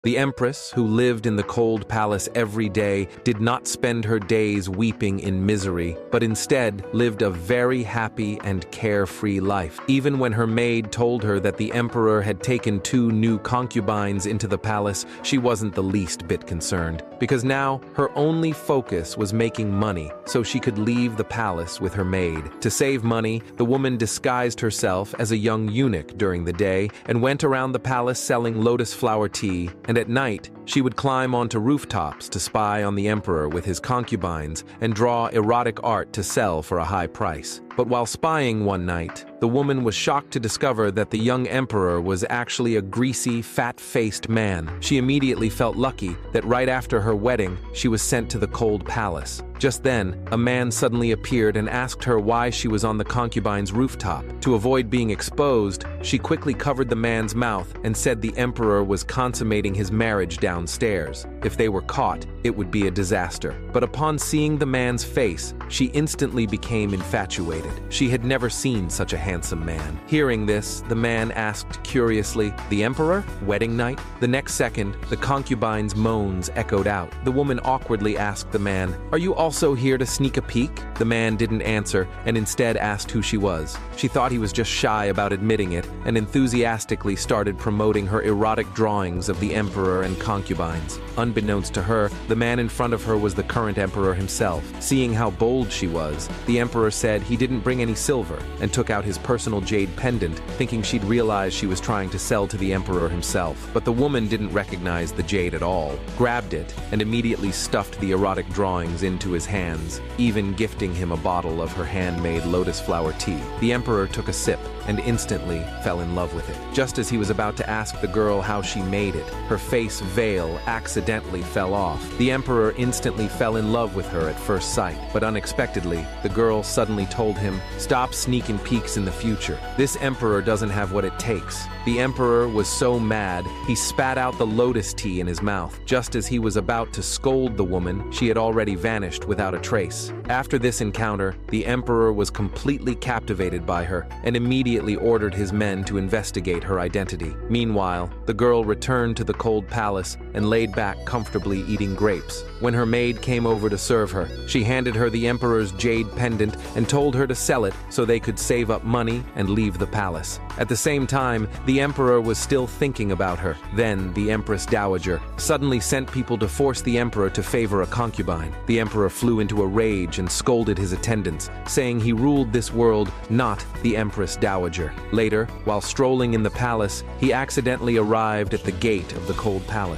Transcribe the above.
The empress, who lived in the cold palace every day, did not spend her days weeping in misery, but instead lived a very happy and carefree life. Even when her maid told her that the emperor had taken 2 new concubines into the palace, she wasn't the least bit concerned, because now her only focus was making money so she could leave the palace with her maid. To save money, the woman disguised herself as a young eunuch during the day and went around the palace selling lotus flower tea, and at night, she would climb onto rooftops to spy on the emperor with his concubines and draw erotic art to sell for a high price. But while spying one night, the woman was shocked to discover that the young emperor was actually a greasy, fat-faced man. She immediately felt lucky that right after her wedding, she was sent to the cold palace. Just then, a man suddenly appeared and asked her why she was on the concubine's rooftop. To avoid being exposed, she quickly covered the man's mouth and said the emperor was consummating his marriage downstairs. If they were caught, it would be a disaster. But upon seeing the man's face, she instantly became infatuated. She had never seen such a handsome man. Hearing this, the man asked curiously, "The emperor? Wedding night?" The next second, the concubine's moans echoed out. The woman awkwardly asked the man, "Are you also here to sneak a peek?" The man didn't answer and instead asked who she was. She thought he was just shy about admitting it and enthusiastically started promoting her erotic drawings of the emperor and concubines. Unbeknownst to her, the man in front of her was the current emperor himself. Seeing how bold she was, the emperor said he didn't bring any silver and took out his personal jade pendant, thinking she'd realize she was trying to sell to the emperor himself. But the woman didn't recognize the jade at all, grabbed it, and immediately stuffed the erotic drawings into his hands, even gifting him a bottle of her handmade lotus flower tea. The emperor took a sip and instantly fell in love with it. Just as he was about to ask the girl how she made it, her face veil accidentally fell off. The emperor instantly fell in love with her at first sight, but unexpectedly, the girl suddenly told him, "Stop sneaking peeks in the future. This emperor doesn't have what it takes." The emperor was so mad, he spat out the lotus tea in his mouth. Just as he was about to scold the woman, she had already vanished without a trace. After this encounter, the emperor was completely captivated by her and immediately ordered his men to investigate her identity. Meanwhile, the girl returned to the cold palace and laid back comfortably eating grapes. When her maid came over to serve her, she handed her the emperor's jade pendant and told her to sell it so they could save up money and leave the palace. At the same time, the emperor was still thinking about her. Then the Empress Dowager suddenly sent people to force the emperor to favor a concubine. The emperor flew into a rage and scolded his attendants, saying he ruled this world, not the Empress Dowager. Later, while strolling in the palace, he accidentally arrived at the gate of the cold palace.